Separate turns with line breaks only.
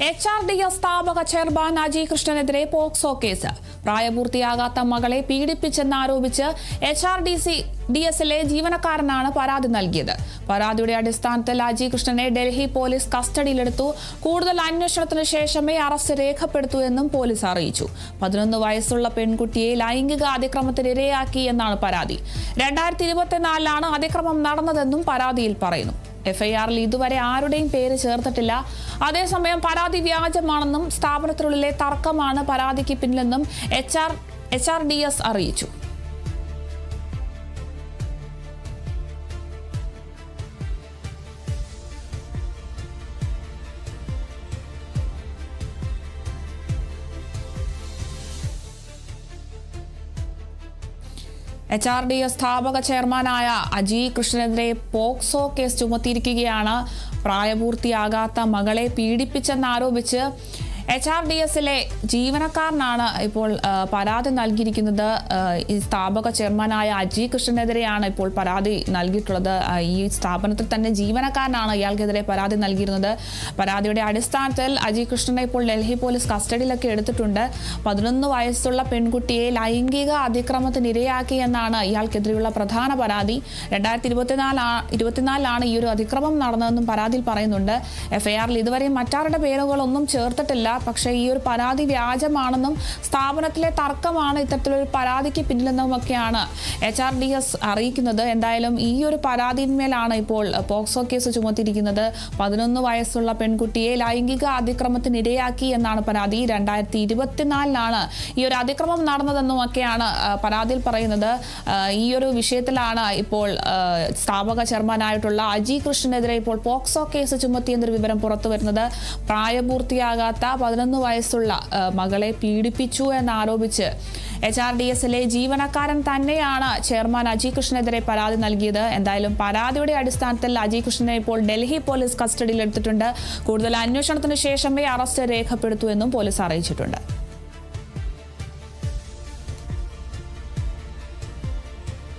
HRDS സ്ഥാപക chairman Aji കൃഷ്ണനെതിരെ POCSO case. പ്രായപൂർത്തിയാകാത്ത മകളെ പീഡിപ്പിച്ചെന്നാരോപിച്ച് HRDSലെ ജീവനക്കാരനാണ് പരാതി നൽകിയത്. പരാതിയുടെ അടിസ്ഥാനത്തിൽ അജി കൃഷ്ണനെ ഡൽഹി പോലീസ് കസ്റ്റഡിയിലെടുത്തു. കൂടുതൽ അന്വേഷണത്തിന് ശേഷമേ അറസ്റ്റ് രേഖപ്പെടുത്തൂ എന്നും പോലീസ് അറിയിച്ചു. 11 വയസ്സുള്ള പെൺകുട്ടിയെ ലൈംഗിക അതിക്രമത്തിന് ഇരയാക്കി എന്നാണ് പരാതി. 2024 അതിക്രമം നടന്നതെന്നും പരാതിയിൽ പറയുന്നു. FIRൽ ഇതുവരെ ആരുടെയും പേര് ചേർത്തിട്ടില്ല. അതേസമയം പരാതി വ്യാജമാണെന്നും സ്ഥാപനത്തിനുള്ളിലെ തർക്കമാണ് പരാതിക്ക് പിന്നിലെന്നും HRDS അറിയിച്ചു. HRDS സ്ഥാപക ചെയർമാനായ അജി കൃഷ്ണനെതിരെ പോക്സോ കേസ് ചുമത്തിയിരിക്കുകയാണ്. പ്രായപൂർത്തിയാകാത്ത മകളെ പീഡിപ്പിച്ചെന്നാരോപിച്ച് HRDSലെ ജീവനക്കാരനാണ് ഇപ്പോൾ പരാതി നൽകിയിരിക്കുന്നത്. ഈ സ്ഥാപക ചെയർമാനായ അജി കൃഷ്ണനെതിരെയാണ് ഇപ്പോൾ പരാതി നൽകിയിട്ടുള്ളത്. ഈ സ്ഥാപനത്തിൽ തന്നെ ജീവനക്കാരനാണ് ഇയാൾക്കെതിരെ പരാതി നൽകിയിരുന്നത്. പരാതിയുടെ അടിസ്ഥാനത്തിൽ അജി കൃഷ്ണനെ ഇപ്പോൾ ഡൽഹി പോലീസ് കസ്റ്റഡിയിലൊക്കെ എടുത്തിട്ടുണ്ട്. 11 വയസ്സുള്ള പെൺകുട്ടിയെ ലൈംഗിക അതിക്രമത്തിന് ഇരയാക്കി എന്നാണ് ഇയാൾക്കെതിരെയുള്ള പ്രധാന പരാതി. 2024 ഈ ഒരു അതിക്രമം നടന്നതെന്നും പരാതിയിൽ പറയുന്നുണ്ട്. FIRൽ ഇതുവരെ മറ്റാരുടെ പേരുകളൊന്നും ചേർത്തിട്ടില്ല. പക്ഷേ ഈ ഒരു പരാതി വ്യാജമാണെന്നും സ്ഥാപനത്തിലെ തർക്കമാണ് ഇത്തരത്തിലൊരു പരാതിക്ക് പിന്നിലെന്നുമൊക്കെയാണ് HRDS അറിയിക്കുന്നത്. എന്തായാലും ഈ ഒരു പരാതിന്മേലാണ് ഇപ്പോൾ പോക്സോ കേസ് ചുമത്തിയിരിക്കുന്നത്. 11 വയസ്സുള്ള പെൺകുട്ടിയെ ലൈംഗിക അതിക്രമത്തിന് ഇരയാക്കി എന്നാണ് പരാതി. 2024 ഈ ഒരു അതിക്രമം നടന്നതെന്നുമൊക്കെയാണ് പരാതിയിൽ പറയുന്നത്. ഈ ഒരു വിഷയത്തിലാണ് ഇപ്പോൾ സ്ഥാപക ചെയർമാനായിട്ടുള്ള അജി കൃഷ്ണനെതിരെ ഇപ്പോൾ പോക്സോ കേസ് ചുമത്തിയെന്നൊരു വിവരം പുറത്തു വരുന്നത്. പ്രായപൂർത്തിയാകാത്ത 11 വയസ്സുള്ള മകളെ പീഡിപ്പിച്ചു എന്നാരോപിച്ച് HRDSലെ ജീവനക്കാരൻ തന്നെയാണ് ചെയർമാൻ അജി കൃഷ്ണനെതിരെ പരാതി നൽകിയത്. എന്തായാലും പരാതിയുടെ അടിസ്ഥാനത്തിൽ അജി കൃഷ്ണനെ ഇപ്പോൾ ഡൽഹി പോലീസ് കസ്റ്റഡിയിലെടുത്തിട്ടുണ്ട്. കൂടുതൽ അന്വേഷണത്തിന് ശേഷമേ അറസ്റ്റ് രേഖപ്പെടുത്തൂ എന്നും പോലീസ് അറിയിച്ചിട്ടുണ്ട്.